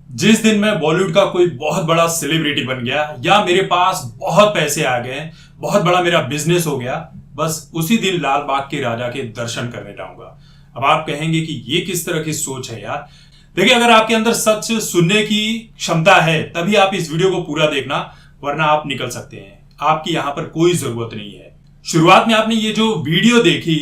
जिस दिन मैं बॉलीवुड का कोई बहुत बड़ा सेलिब्रिटी बन गया या मेरे पास बहुत पैसे आ गए, बहुत बड़ा मेरा बिजनेस हो गया, बस उसी दिन लाल बाग के राजा के दर्शन करने जाऊंगा। अब आप कहेंगे कि ये किस तरह की सोच है यार। देखिए, अगर आपके अंदर सच सुनने की क्षमता है तभी आप इस वीडियो को पूरा देखना, वरना आप निकल सकते हैं। आपकी यहां पर कोई जरूरत नहीं है। शुरुआत में आपने ये जो वीडियो देखी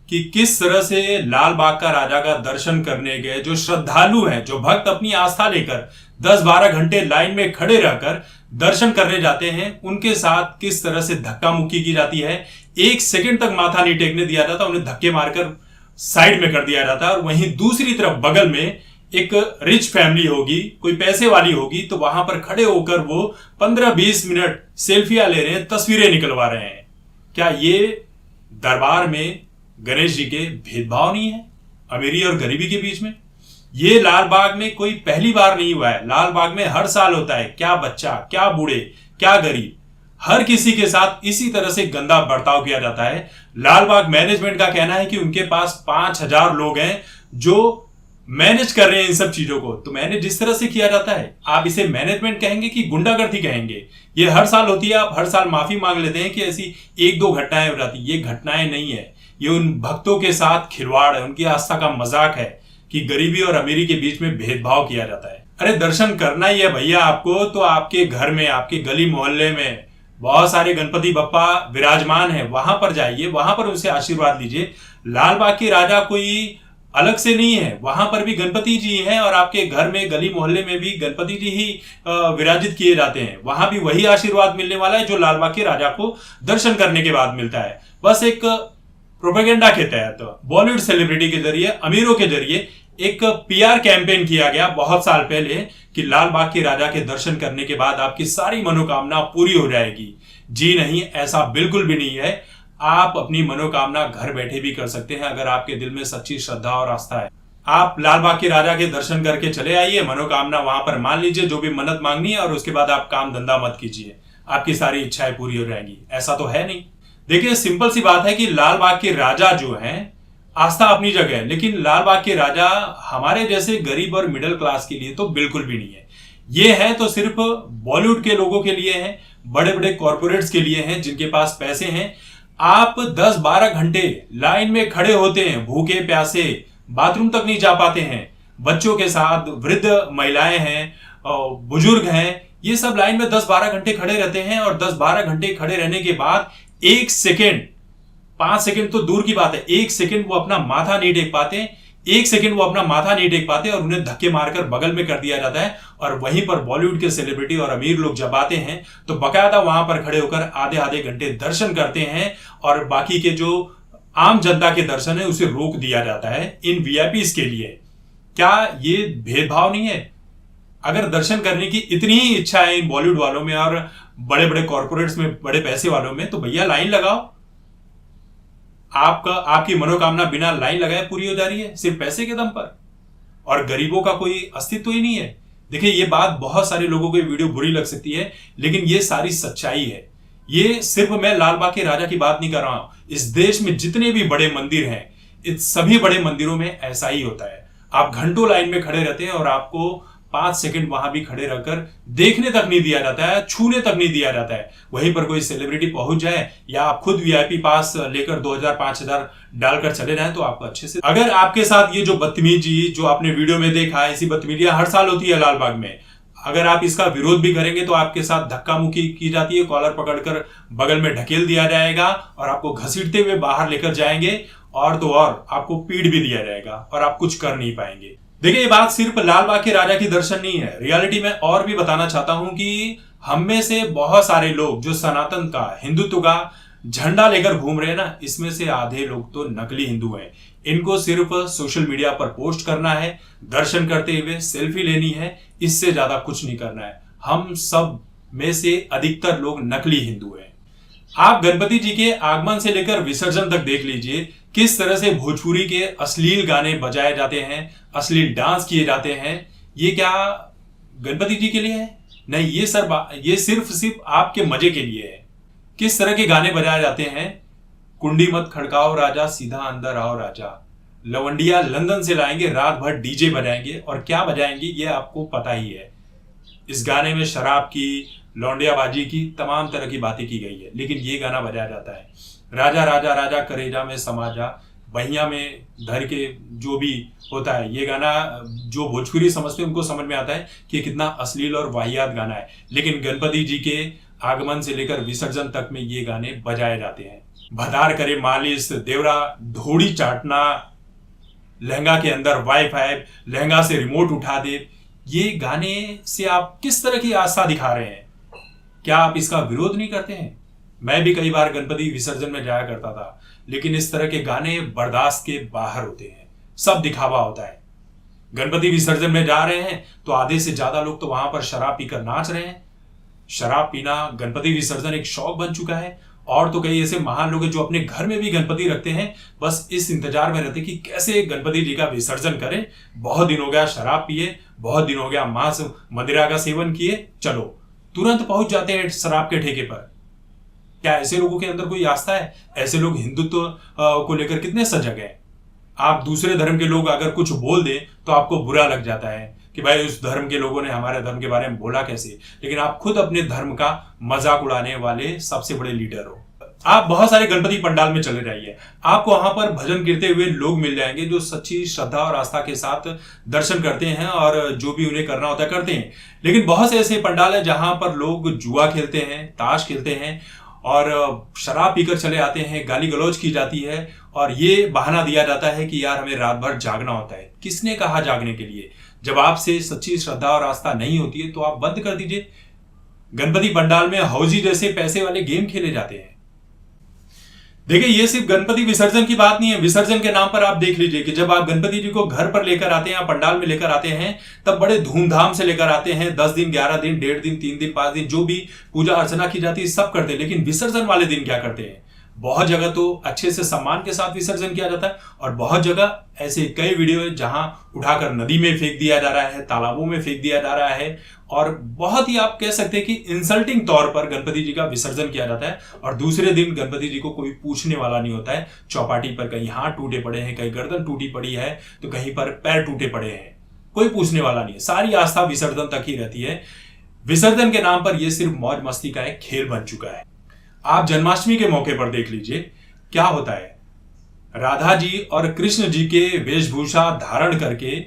कि किस तरह से लाल बाग का राजा का दर्शन करने गए जो श्रद्धालु हैं, जो भक्त अपनी आस्था लेकर 10-12 घंटे लाइन में खड़े रहकर दर्शन करने जाते हैं, उनके साथ किस तरह से धक्का मुक्की की जाती है। 1 सेकंड तक माथा नहीं टेकने दिया जाता, उन्हें धक्के मारकर साइड में कर दिया जाता है। और वहीं दूसरी तरफ बगल में एक रिच फैमिली होगी, कोई पैसे वाली होगी, तो वहां पर खड़े होकर वो 15-20 मिनट सेल्फियां ले रहे हैं, तस्वीरें निकलवा रहे हैं। क्या ये दरबार में गणेश जी के भेदभाव नहीं है अमीरी और गरीबी के बीच में? ये लाल बाग में कोई पहली बार नहीं हुआ है, लाल बाग में हर साल होता है। क्या बच्चा, क्या बूढ़े, क्या गरीब, हर किसी के साथ इसी तरह से गंदा बर्ताव किया जाता है। लाल बाग मैनेजमेंट का कहना है कि उनके पास 5000 लोग हैं जो मैनेज कर रहे हैं इन सब चीजों को। तो मैनेज जिस तरह से किया जाता है, आप इसे मैनेजमेंट कहेंगे कि गुंडागर्दी कहेंगे? ये हर साल होती है, आप हर साल माफी मांग लेते हैं कि ऐसी 1-2 घटनाएं हो जाती। ये घटनाएं नहीं है, ये उन भक्तों के साथ खिलवाड़ है, उनकी आस्था का मजाक है कि गरीबी और अमीरी के बीच में भेदभाव किया जाता है। अरे दर्शन करना ही है भैया आपको, तो आपके घर में, आपके गली मोहल्ले में बहुत सारे गणपति बप्पा विराजमान है, वहां पर जाइए, वहां पर उनसे आशीर्वाद लीजिए। लाल बाग के राजा कोई अलग से नहीं है, वहां पर भी गणपति जी हैं और आपके घर में, गली मोहल्ले में भी गणपति जी ही विराजित किए जाते हैं। वहां भी वही आशीर्वाद मिलने वाला है जो लाल बाग के राजा को दर्शन करने के बाद मिलता है। बस एक प्रोपेगेंडा के तहत बॉलीवुड सेलिब्रिटी के जरिए, अमीरों के जरिए एक पीआर कैंपेन किया गया बहुत साल पहले कि लाल बाग के राजा के दर्शन करने के बाद आपकी सारी मनोकामना पूरी हो जाएगी। जी नहीं, ऐसा बिल्कुल भी नहीं है। आप अपनी मनोकामना घर बैठे भी कर सकते हैं अगर आपके दिल में सच्ची श्रद्धा और आस्था है। आप लाल बाग के राजा के दर्शन करके चले आइए, मनोकामना वहां पर मान लीजिए, जो भी मन्नत मांगनी है, और उसके बाद आप काम धंधा मत कीजिए, आपकी सारी इच्छाएं पूरी हो जाएंगी। ऐसा तो है नहीं। देखिए, सिंपल सी बात है कि लाल बाग के राजा जो हैं, आस्था अपनी जगह है, लेकिन लाल बाग के राजा हमारे जैसे गरीब और मिडिल क्लास के लिए तो बिल्कुल भी नहीं है। ये है तो सिर्फ बॉलीवुड के लोगों के लिए है, बड़े बड़े कॉर्पोरेट्स के लिए हैं, जिनके पास पैसे हैं। आप 10-12 घंटे लाइन में खड़े होते हैं, भूखे प्यासे, बाथरूम तक नहीं जा पाते हैं, बच्चों के साथ, वृद्ध महिलाएं हैं, बुजुर्ग हैं, ये सब लाइन में 10-12 घंटे खड़े रहते हैं। और 10-12 घंटे खड़े रहने के बाद 1 सेकेंड, 5 सेकेंड तो दूर की बात है, 1 सेकेंड वो अपना माथा नहीं टेक पाते। 1 सेकेंड वो अपना माथा नहीं टेक पाते और उन्हें धक्के मारकर बगल में कर दिया जाता है। और वहीं पर बॉलीवुड के सेलिब्रिटी और अमीर लोग जब आते हैं तो बकायदा वहां पर खड़े होकर आधे घंटे दर्शन करते हैं, और बाकी के जो आम जनता के दर्शन है उसे रोक दिया जाता है इन वीआईपीज के लिए। क्या ये भेदभाव नहीं है? अगर दर्शन करने की इतनी ही इच्छा है इन बॉलीवुड वालों में और बड़े बड़े कॉर्पोरेट्स में, बड़े पैसे वालों में, तो भैया लाइन लगाओ। आपकी मनोकामना बिना लाइन लगाए पूरी हो जा रही है, सिर्फ पैसे के दम पर, और गरीबों का कोई अस्तित्व ही नहीं है। देखिए, ये बात बहुत सारे लोगों को वीडियो बुरी लग सकती है, लेकिन ये सारी सच्चाई है। ये सिर्फ मैं लाल बाग के राजा की बात नहीं कर रहा हूं। इस देश में जितने भी बड़े मंदिर हैं, इस सभी बड़े मंदिरों में ऐसा ही होता है। आप घंटों लाइन में खड़े रहते हैं और आपको 5 सेकंड वहां भी खड़े रहकर देखने तक नहीं दिया जाता है, छूने तक नहीं दिया जाता है। वहीं पर कोई सेलिब्रिटी पहुंच जाए या आप खुद वीआईपी पास लेकर 2000-5000 डालकर चले जाएं, तो आपको अच्छे से, अगर आपके साथ ये जो बदतमीजी जो आपने वीडियो में देखा है, ऐसी बदतमीजियां हर साल होती है लाल बाग में, अगर आप इसका विरोध भी करेंगे तो आपके साथ धक्का मुक्की की जाती है, कॉलर पकड़कर बगल में ढकेल दिया जाएगा और आपको घसीटते हुए बाहर लेकर जाएंगे, और तो और आपको पीट भी दिया जाएगा और आप कुछ कर नहीं पाएंगे। देखिए, ये बात सिर्फ लाल बाग के राजा की दर्शन नहीं है। रियलिटी में और भी बताना चाहता हूं कि हम में से बहुत सारे लोग जो सनातन का, हिंदुत्व का झंडा लेकर घूम रहे हैं ना, इसमें से आधे लोग तो नकली हिंदू हैं। इनको सिर्फ सोशल मीडिया पर पोस्ट करना है, दर्शन करते हुए सेल्फी लेनी है, इससे ज्यादा कुछ नहीं करना है। हम सब में से अधिकतर लोग नकली हिंदू हैं। आप गणपति जी के आगमन से लेकर विसर्जन तक देख लीजिए, किस तरह से भोजपुरी के अश्लील गाने बजाए जाते हैं, अश्लील डांस किए जाते हैं। ये क्या गणपति जी के लिए है? नहीं, ये सिर्फ आपके मजे के लिए है। किस तरह के गाने बजाए जाते हैं? कुंडी मत खड़काओ राजा, सीधा अंदर आओ राजा, लवंडिया लंदन से लाएंगे, रात भर डीजे बजाएंगे, और क्या बजाएंगे ये आपको पता ही है। इस गाने में शराब की, लौंडियाबाजी की, तमाम तरह की बातें की गई है, लेकिन ये गाना बजाया जाता है। राजा राजा राजा करेजा में समा जा, बहिया में धर के, जो भी होता है। ये गाना जो भोजपुरी समझते हैं उनको समझ में आता है कि कितना अश्लील और वाहियात गाना है, लेकिन गणपति जी के आगमन से लेकर विसर्जन तक में ये गाने बजाए जाते हैं। भदार करे मालिश, देवरा धोड़ी चाटना, लहंगा के अंदर वाईफाई, लहंगा से रिमोट उठा दे, ये गाने से आप किस तरह की आस्था दिखा रहे हैं? क्या आप इसका विरोध नहीं करते हैं? मैं भी कई बार गणपति विसर्जन में जाया करता था, लेकिन इस तरह के गाने बर्दाश्त के बाहर होते हैं। सब दिखावा होता है। गणपति विसर्जन में जा रहे हैं तो आधे से ज्यादा लोग तो वहां पर शराब पीकर नाच रहे हैं। शराब पीना, गणपति विसर्जन एक शौक बन चुका है। और तो कई ऐसे महान लोग हैं जो अपने घर में भी गणपति रखते हैं, बस इस इंतजार में रहते कि कैसे गणपति जी का विसर्जन करें। बहुत दिन हो गया शराब पिए, बहुत दिन हो गया मांस मदिरा का सेवन किए, चलो तुरंत पहुंच जाते हैं शराब के ठेके पर। क्या ऐसे लोगों के अंदर कोई आस्था है? ऐसे लोग हिंदुत्व को लेकर कितने सजग हैं। आप दूसरे धर्म के लोग अगर कुछ बोल दें तो आपको बुरा लग जाता है कि भाई उस धर्म के लोगों ने हमारे धर्म के बारे में बोला कैसे, लेकिन आप खुद अपने धर्म का मजाक उड़ाने वाले सबसे बड़े लीडर हो। आप बहुत सारे गणपति पंडाल में चले जाइए, आपको वहां पर भजन कीर्ते हुए लोग मिल जाएंगे जो सच्ची श्रद्धा और आस्था के साथ दर्शन करते हैं और जो भी उन्हें करना होता है करते हैं। लेकिन बहुत से ऐसे पंडाल है जहां पर लोग जुआ खेलते हैं, ताश खेलते हैं और शराब पीकर चले आते हैं, गाली गलौज की जाती है और ये बहाना दिया जाता है कि यार हमें रात भर जागना होता है। किसने कहा जागने के लिए? जब आपसे सच्ची श्रद्धा और आस्था नहीं होती है तो आप बंद कर दीजिए। गणपति पंडाल में हौजी जैसे पैसे वाले गेम खेले जाते हैं। देखिए, ये सिर्फ गणपति विसर्जन की बात नहीं है। विसर्जन के नाम पर आप देख लीजिए कि जब आप गणपति जी को घर पर लेकर आते हैं या पंडाल में लेकर आते हैं तब बड़े धूमधाम से लेकर आते हैं। 10 दिन, 11 दिन, 1.5 दिन, 3 दिन, 5 दिन, जो भी पूजा अर्चना की जाती है सब करते हैं। लेकिन विसर्जन वाले दिन क्या करते हैं? बहुत जगह तो अच्छे से सम्मान के साथ विसर्जन किया जाता है और बहुत जगह ऐसे कई वीडियो है जहां उठाकर नदी में फेंक दिया जा रहा है, तालाबों में फेंक दिया जा रहा है और बहुत ही आप कह सकते हैं कि इंसल्टिंग तौर पर गणपति जी का विसर्जन किया जाता है। और दूसरे दिन गणपति जी को कोई पूछने वाला नहीं होता है। चौपाटी पर कहीं हाथ टूटे पड़े हैं, कहीं गर्दन टूटी पड़ी है, तो कहीं पर पैर टूटे पड़े हैं, कोई पूछने वाला नहीं है। सारी आस्था विसर्जन तक ही रहती है। विसर्जन के नाम पर यह सिर्फ मौज मस्ती का एक खेल बन चुका है। आप जन्माष्टमी के मौके पर देख लीजिए क्या होता है। राधा जी और कृष्ण जी के वेशभूषा धारण करके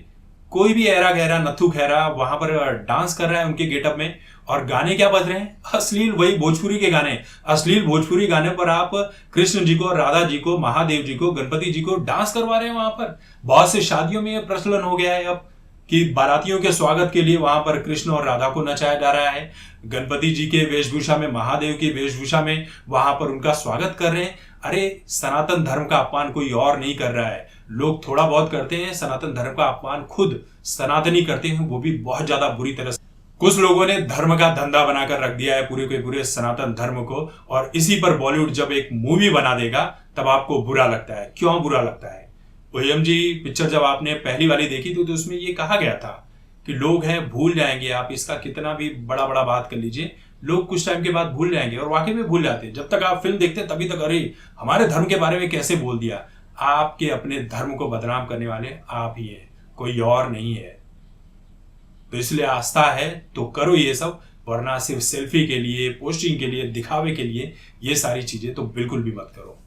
कोई भी ऐरा गहरा नथु खैरा वहां पर डांस कर रहा है उनके गेटअप में, और गाने क्या बज रहे हैं? अश्लील, वही भोजपुरी के गाने। अश्लील भोजपुरी गाने पर आप कृष्ण जी को, राधा जी को, महादेव जी को, गणपति जी को डांस करवा रहे हैं वहां पर। बहुत से शादियों में यह प्रचलन हो गया है अब कि बारातियों के स्वागत के लिए वहां पर कृष्ण और राधा को नचाया जा रहा है। गणपति जी के वेशभूषा में, महादेव की वेशभूषा में वहां पर उनका स्वागत कर रहे हैं। अरे, सनातन धर्म का अपमान कोई और नहीं कर रहा है। लोग थोड़ा बहुत करते हैं, सनातन धर्म का अपमान खुद सनातनी करते हैं, वो भी बहुत ज्यादा बुरी तरह से। कुछ लोगों ने धर्म का धंधा बनाकर रख दिया है पूरे के पूरे सनातन धर्म को, और इसी पर बॉलीवुड जब एक मूवी बना देगा तब आपको बुरा लगता है। क्यों बुरा लगता है? OMG पिक्चर जब आपने पहली वाली देखी थी तो उसमें ये कहा गया था कि लोग हैं भूल जाएंगे। आप इसका कितना भी बड़ा बड़ा बात कर लीजिए, लोग कुछ टाइम के बाद भूल जाएंगे, और वाकई में भूल जाते हैं। जब तक आप फिल्म देखते हैं तभी तक अरे हमारे धर्म के बारे में कैसे बोल दिया। आपके अपने धर्म को बदनाम करने वाले आप ही हैं, कोई और नहीं है। तो इसलिए आस्था है तो करो ये सब, वरना सिर्फ सेल्फी के लिए, पोस्टिंग के लिए, दिखावे के लिए ये सारी चीजें तो बिल्कुल भी मत करो।